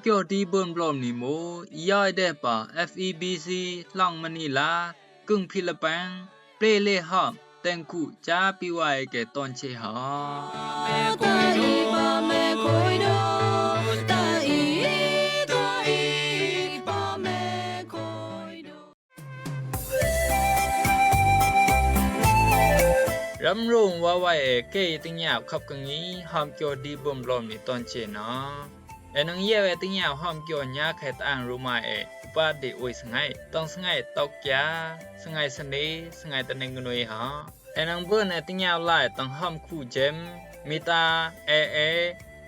เกี่ยวดีเบิ่นบลอมนี่โมอีย้อยได้ป่า FEBC หลังมะนีลากึ่งฟิลิปปินส์เปรเลฮอบแต่งคู่จาปิไว้แก่ตอนเชหารำรงว่าไว้เกยติญาบขับกังนี้หอมเกี่ยวดีเบิ่นบลอมนี่ตอนเชเนาะและนังเย่ติญาบหอมเกี่ยวญาไขตางรู้มาอุปาดิโอยสงายต้องสงายตอกยาสงายสเนสงายตะเนงนวยหาและนังเบิ่นติญาบหลายต้องหอมคู่เจมมีตา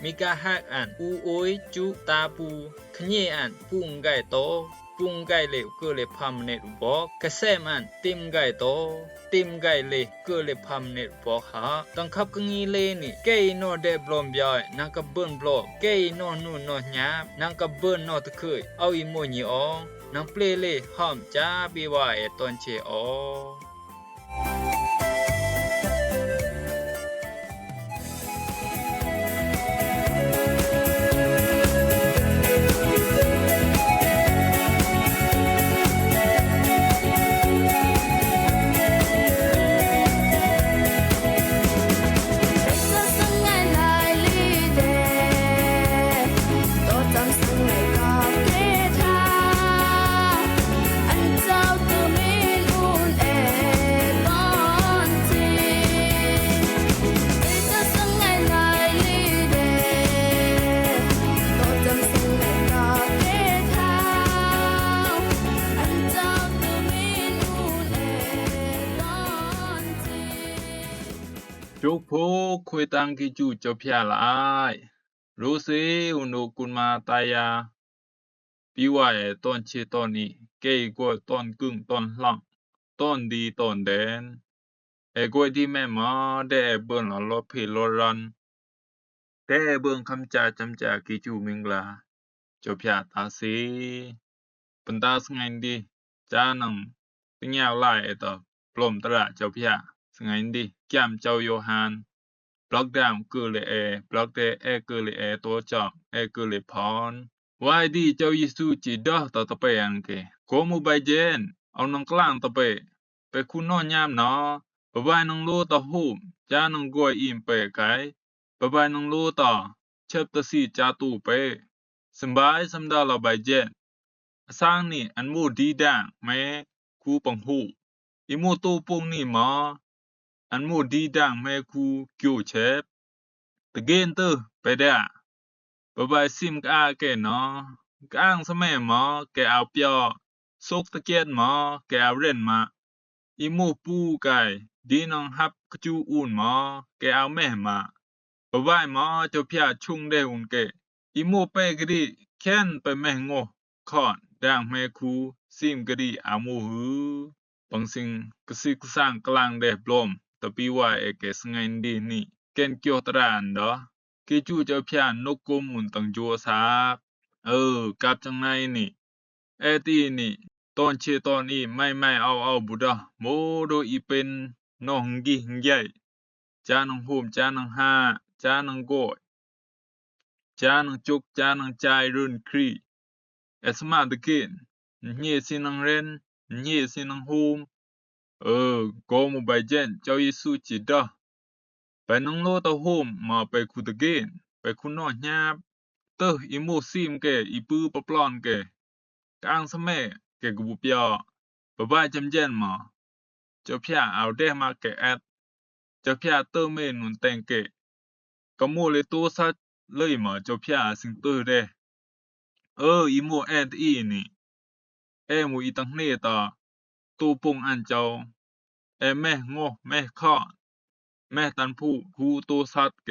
มีกาฮักอันอูโอยจุตาปูขะเยอันปุงไก่โตปุงไก่เลเกเลพามเนอุบอกกะแซมอันติมไก่โตติมไก่เลเกเลพามเนอุบอกหาต้องขับกังนี้เลนี่เกยโนเดบลอมยอยนังกะเบิ่นบลอเกยโนนูนอญานังกะเบิ่นนอตะเคยเอาอีโมญีอองนังเปลเลหอมจาบิวาตอนเชอจุกโพคุยตังกิจูเจ้าพยาหลายรู้สิอุโนกุลมาตายาปีว่าตอนเชตอนนี้เกยกว่าตอนกึ่งตอนหลังตอนดีตอนแดนกวยที่แม่มาได้เบิ่นลอเพลอรันได้เบิ่งคำจาจำจากิจูมิงลาเจ้าพยาตาสิปันตาสงัยดีจานังติญาวหลายตอปลอมตระเจ้าพยาสงัยดีแก้มเจ้าโยฮานบล็อกดาวน์คือเลยบล็อกเดคือเลยตัวจอกคือเลยพรวายดีเจ้ายิสุจิดอตะเปยังเกโกมุบายเจนเอานังกลางตะไปคุณนอยามเนาะบะบายนังโลตะหูจานังกวยอิมเปไกบะบายนังโลตะเชบตะสีจาตูเปสบายสำดาลบายเจนสร้างนี่อันมูดีดังแม้คูปังหูอิมูตูปุงนี่มาอันมูดีดังแม่คูกิวเชฟตะเกนเตอไปดาบะบายซิมกาแกเนาะกางสมัยหมอแกเอาเปียซกตะเกียนหมอแกเอาเล่นมาอิมูปูไก่ดีน้องฮับกจูอูนหมอแกเอาแม่มาบะบายหมอเจ้าพยาชุงได้อุนแกอิมูไปกะดิแค้นไปแม่งคอนดังแม่คูซิมกะดิอามูหือบางสิ่งกะสิกสร้างกลางได้ปลอมตะปีว่าแกสงัยดีนี่แกนเกี่ยวตรานดอกิจูเจ้าพยานกกมุนตังจัวสาบกับจังไหนนี่ตีนี่ตอนเชตอนนี้ไม่เอาบุดาโมโดอีเป็นน้องกิหใหญ่จานังโฮมจานังหาจานังโกยจานังจุกจานังใจรุนครีสมาตะเกนเฮียสินังเรนเฮียสินังโฮมโกมุบายเจนเจ้ายิสุจิดาไปนังโลตะโฮมมาไปคุตะเกนไปคุณนอญาบเตออิโมซิมแกอีปือปะปลอนแกกลางสะแม่แกกบุเปียบะบายจำเจนมาเจ้าพยาเอาได้มาแกเจ้าพยาเตอเมนุนแต่งแกกะโมเลตัวซัดเลยมาเจ้าพยาสิงเตอเดอีโมอีนี่มูอีตังเนตาตูปงอันเจ้าแม่งอแม่ข้อแม่ตันผู้คูตัวสัตว์แก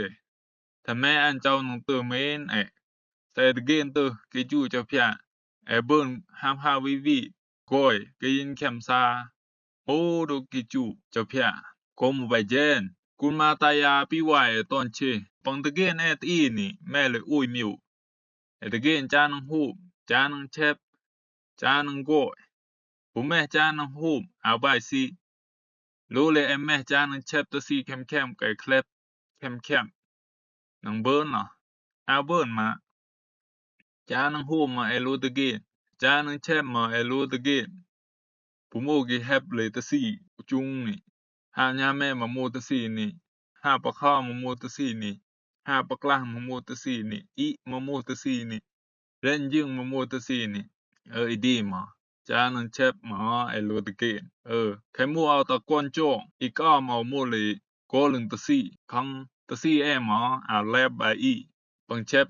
ถ้าแม่อันเจ้านังเตอเมนแต่เกนเตอเกจูเจ้าพยาเบิ่นหามหาวิก้อยเกยินแคมซาโอโดเกจูเจ้าพยาโกมุบายเจนกุลมาตายาปีวายตอนเชปังตะเกนอีนี่แม่เลยอุ้ยมิวตะเกนจานังหูจานังเชฟจานังก้อยผู้แม่จานังหูเอาบายสิโลเลแม่จานังเชฟตะสีเข้มๆไก่เคล็บเข้มๆนังเบิ่นเนาะเอาเบิ่นมา จานังโฮมมาเอโลตะเกจานังแชบมาเอโลตะเกปุโมกิแฮบเลยตะซีจุงนี่หาญาแม่มาโมตะซีนี่หาปะข้ามาโมตะซีนี่หาปะกลามาโมตะซีนี่อิมาโมตะซีนี่เรนยึงมาโมตะซีนี่อีดีมาจานังแชบมาเอโลตะเกแค่มัวเอาตะกวนจ่องอีกเอาโมเลยก็ลึงตะซีคังตะซีมาเอาแลบไปอีปังแชบ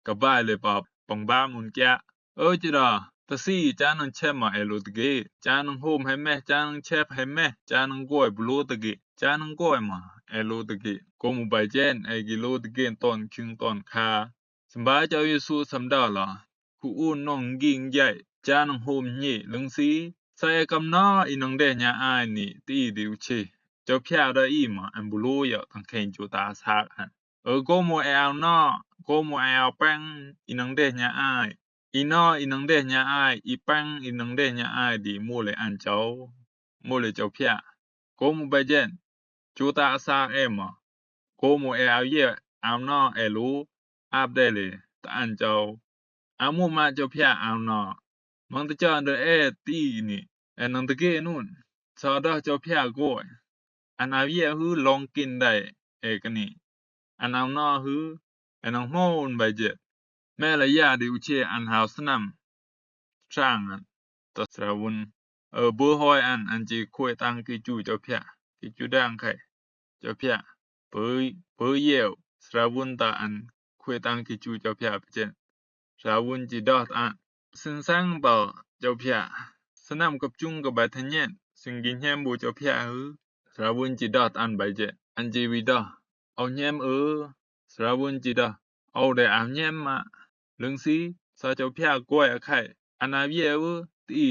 กะบ้ายเลยปอบปังบ้ามุนแกจิดาตะซี่จานังแชบมาเอโลตะเกจานังโฮมให้แม่จานังแชบให้แม่จานังก้อยบโลตะเกจานังก้อยมาเอโลตะเกก็มุใบเจนกิโลตะเกตอนคิงตอนคาสบายเจ้าเยซูสำดาล่ะคูอูน้องกิงใหญ่จานังโฮมนี่ลึงซีใส่กำนาอีนังเดญาอายนี่ตีดิวเชเจ้าพยาได้อีมาอันบุโลยะทั้งเคนจูตาซากหันก็มัวเอานาก็มัวเอาแป้งอีนังเดญาอายอีนาอีนังเดญาอายอีแป้งอีนังเดญาอายดีมัวเลยอันเจ้ามัวเลยเจ้าพยาก็มัวไปเจนจูตาซากมาก็มัวเอาเยเอานาลูอาบได้เลยตะอันเจ้าอามัวมาเจ้าพยาเอานามันตะจอนเดตีนี่นังตะเกนู่นซอดเจ้าพยาก้อยอันอาเวียฮือลองกินได้กะนี่อันเอานาฮือนังโมนไปเจแม่ละยาดิวเชอันหาวสนำช่างตะสราวุนบ่ฮอยอันจิคุยตังกิจูเจ้าพยากิจูดังไข่เจ้าพยาเปเยวสราวุนตาอันคุยตังกิจูเจ้าพยาเจสราวุนจิดอตอันสินสังบ่เจ้าพยาสนำกับจุงกับบัดทะเนียนสิงกินแฮมบูเจ้าพยาฮือสราวุนจิดอตอันไปเจอันจิวิดาเอาแฮมสราวุนจิดาเอาได้เอาแฮมมาลึงซีซาเจ้าพยาก้อยไข่อันอาเวียตี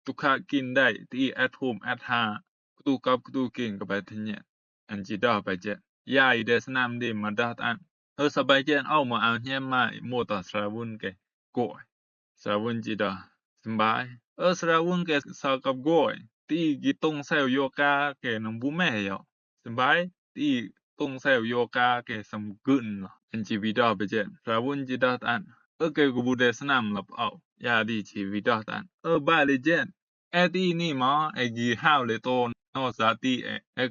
ตุคากินได้ตีแอทโฮมแอทหาตุกับตุกินกับบัดทะเนียนอันจิดาไปเจยายเดสนามเดมาดาตอันสบายเจนเอามาเอาแฮมมาโมตาสราวุนแกก้อยสราวุนจิดาสบายสราวุนแกซากับก้อยตีกิตงเซลโยกาแกนำบุแม่ยอสบายตีตงเซลโยกาแกสำกึนอันจิวิดาไปเจนสราวุนจิดาอันแกกบูเดสนามลับเอายาดีจิวิดาอันบาเลเจนตีนี่มากีฮาวเลโตนอซาตี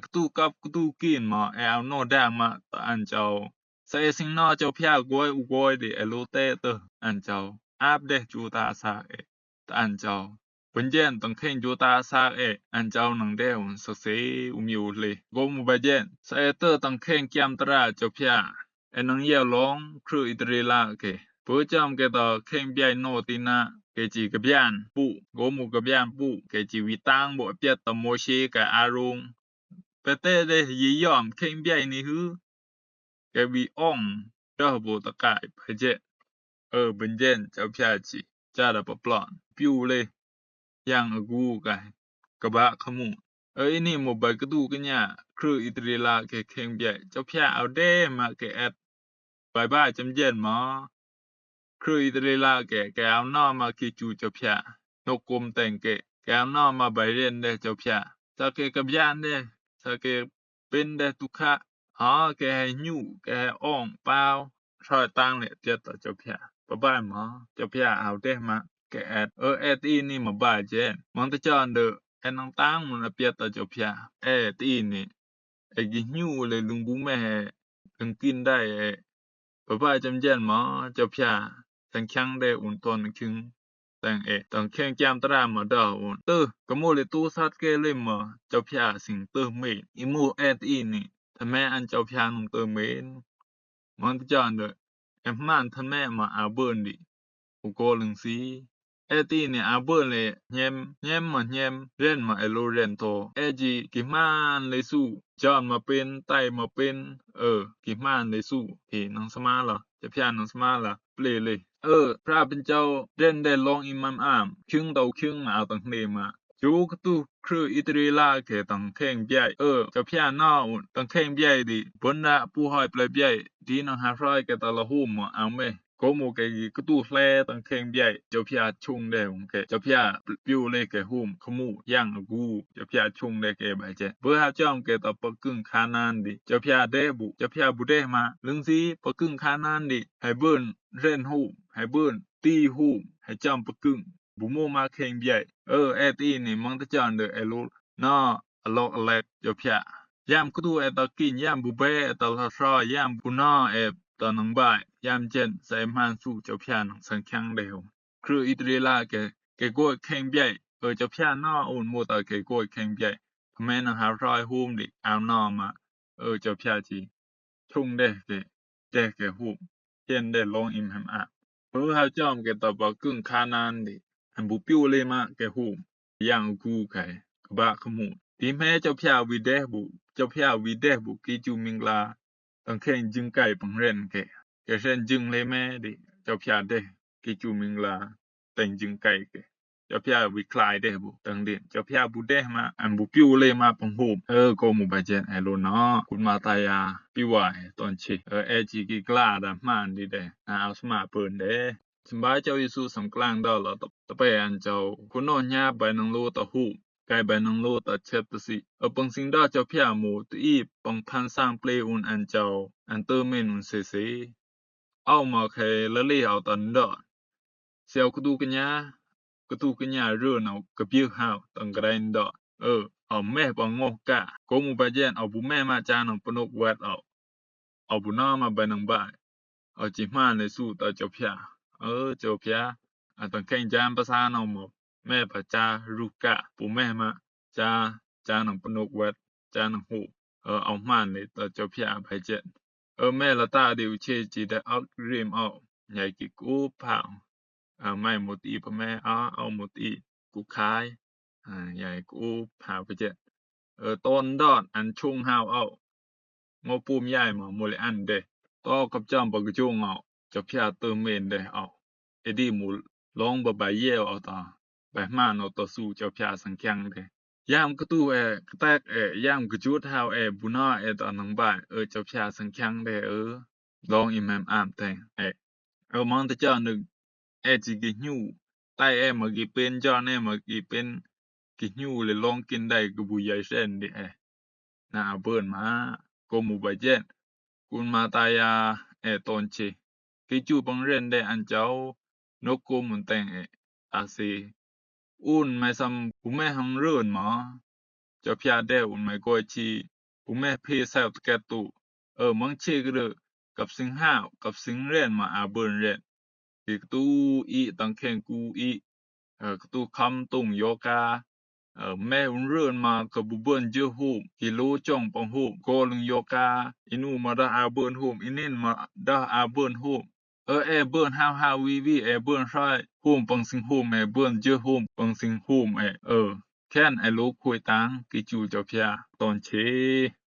กตุกับกตุกินมาเอาโนดามาตอันเจ้าใส่สิงนอเจ้าพยากวยอุกวยเดโลเตเตอันเจ้าอาบเดจูตาซาตอันเจ้าปัญเจนต้องเข่งจูตาซาอันเจ้านังเดวสเสอุมิวเลกมุบาเจนใส่เตต้องเข่งเกียมตราเจ้าพยานังเยลองครูอิตรีลาผู้จำเกตเข่งใหญ่โนตินาเกจิกะบยานปุโกมุกะบยานปุเกจิวิตังบ่เปียตโมเชกะอารุงเปเตเดยิยอมเข่งใหญ่นี่ฮือแกวิอ่องดอบ่ตะกายไปเจบันเจนเจ้าพยาจิจาดะปะปลอนปิวเลยยังกูกะกะบะขมูนี่หมู่ใบกะดูกะญาคืออิตรีลาเข่งใหญ่เจ้าพยาเอาเดมาแกแอดบายบายจำเจนหมอคืออิตรีลาแกเอาหน้ามาคิจูเจ้าพยานกกลมแต่งแกเอาหน้ามาใบเรียนได้เจ้าพยาสะเกกับยานเด้สะเกเป็นได้ทุกะแกให้ยูแกให้อ่องเปล่าชอยตังเนี่ยเตียต่อเจ้าพยาบะบ้านหมอเจ้าพยาเอาเด้มาแกแอดอีนี่มาบ้าเจนมันตะจอนเดนังตังมันเปียต่อเจ้าพยาอีนี่กิยูเลยลุงบุแม่ถึงกินได้บะบ้าจำเจนหมอเจ้าพยาสังคังได้อุ่นตอนคึงแต่งต้องแข่งแก้มตรามาดาวกะโมเลตูซัดเกเลยมาเจ้าพยาสิงเตเมอิมูอีนี่ถ้าแม่อันเจ้าพยานงเตเมนมันตะจอนเดมันถ้าแม่มาอาเบิร์นดิอุโกลึงซีตีเนี่ยอาเบิร์นเลยแยมมาแยมเล่นมาโลเรนโตจีกิมานเลยสู้จอนมาเป็นไตมาเป็นกิมานเลยสู้นังสมาล่ะเจ้าพยานนังสมาล่ะเปลเลยพระเป็นเจ้าเล่นได้ลองอิมามอามครึงเตาครึงมาเอาตังเนมาจูกตุคืออิตรีลาเกตังเข่งใหญ่เจ้าพยานาตังเข่งใหญ่ดิบนนะผู้หอยปลายใหญ่ดีนังหารอยเกตะละหูมเอาเม Como que tu fle tan khen biai cho phia chung de ke cho phia piu le ke hum khmu yang gu cho phia chung de ke ba che bơ ha chom ke ta pa kung khanan di cho phia de bu cho phia bu de ma lung si pa kung khanan di hai bơn ren hum hai bơn ti hum hai chom pa kung bu mo ma khen biai e ti ni mong ta chon de e lo na a lo alek cho phia yam ku tu e ta kin yam bu be ta la sa yam bu na eตอนนังบ่ายยามเจนใส่มานสู่เจ้าพยานังสังขังเดียวคืออิตรีลาแกกวยแข่งใหญ่เจ้าพยาน้ออุ่นโมตาแกกวยแข่งใหญ่แม่นังหารอยฮูมดิเอาน้อมาเจ้าพยาจีชุ่งได้แกฮูมเช่นได้ลงอิมแฮมอะเฮาจอมแกตอบกึ่งคานานดิอันบุปิวเลยมาแกฮูมย่างกูไข่กบะขมูทีแม่เจ้าพยาวิเดบุเจ้าพยาวิเดบุกิจูมิงลาต้องแข่งจึงไก่ปังเรนแกเช่นจึงเลยแม่ดิเจ้าพยาเดกิจูมิงลาแต่งจึงไก่แกเจ้าพยาวิคลายเดบุตังเด่นเจ้าพยาบุเดมาอันบุปิวเลยมาปังโฮมก็หมู่บาเจนไอโลเนาะคุณมาตายาปิวายตอนชิจีกิกลาดามานดิเดเอาสมาเปิ้นเดสบายเจ้าเยซูสำกลางดอลตะไปอันเจ้าคุณโนญาไปนังโลตะฮูไกไปนังโลตะเชตสิปังสิงดาเจ้าพยาหมู่ตีปังพันสร้างเปลอุนอันเจ้าอันเตอร์เมนุนเซเอามาเคละเลเอาตันดอเสียวกตูกญาเรื่องเอากะเปียหาวตังกระไดดอเอาแม่ปังงอกะโกมุบาเจนเอาบุแม่มาจานังปนกวัดเอาบุนามาไปนังบ่ายเอาจิมาในสู่ตาเจ้าพยาเจ้าพยาตังแข่งจานภาษาเนาหมอแม่พระจารุกะปุแม่มาจานังปนกวัดจานังหูเอามาในตาเจ้าพยาไปเจนแม่ละตาดิวเชจิได้เอาเรียมเอาใหญ่กิกูผาวไม่หมดอีพ่อแม่เอาหมดอีกูคายใหญ่กูผาวไปเจนต้นดอดอันชุ่งหาวเอางอปูมใหญ่หมอโมเลอันเดต่อกับจอมปกจุงเอาเจ้าพยาเติมเมนได้เอาเอดีหมูลองบ่ใบเยเอาต่อไปมาเอาต่อสู้เจ้าพยาสังขังเดยามกระตู้กระแตกยามกระจุดหาวบุนาตอนนังบ่ายเจ้าพยาสังขังเดลองอิมามอามแต่งมองตะเจ้านึงจิกิหิวใต้มากิเป็นจอนมากิเป็นกิหิวเลยลองกินได้กบุใหญ่เส้นดิน่าเบิ่นมาโกมุบาเจนคุณมาตายาตอนเชกิจูปังเรนได้อันเจ้านกโกมุนแต่งอาซีอุ่นไม่ซ้ำผู้แม่หังเรื่นหมอเจ้าพยาได้อุ่นไม่ก้อยชีผู้แม่เพแซวตะแกตุมังเชกเรกับสิงห้าวกับสิงเรนมาอาเบิ่นเรนกิกตูอีตังแข่งกูอีกตูคำตุงโยกาแม่อุ่นเรื่นมากับบุเบิ่นเจอฮูมกิโลจ่องปังฮูมโกลุงโยกาอินูมาดาอาเบิ่นฮูมอินินมาดาอาเบิ่นฮูมเบิ่นฮาววีเบิ่นซอยฮูมปังสิงฮูมเบิ่นเจอฮูมปังสิงฮูมแค่นไอโลคุยตังกิจูเจ้าพยาตอนเช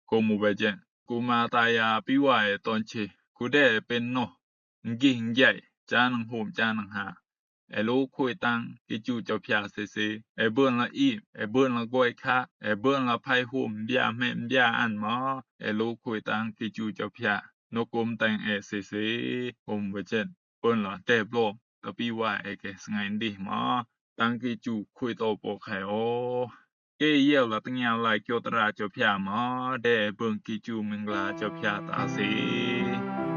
โกมุบาเจนกูมาตายาปิวายตอนเชกูได้เป็นเนาะงิงใหญ่จานังฮูมจานังหาไอโลคุยตังกิจูเจ้าพยาเซเบิ่นละอีเบิ่นละก้อยคะเบิ่นละไผฮูมเบียแม่เบียอันหมอไอโลคุยตังกิจูเจ้าพยานกกมแต่งเซโกมุบาเจนเปิ้นละเตบโลตะปิวายแกสงายดิหมอตังกิจูคุยโตปอไขเกเยี่ยวละตังยาวลายเกียวตราเจ้าพยาหมอเดเบิ่งกิจูมิงลาเจ้าพยาตาสี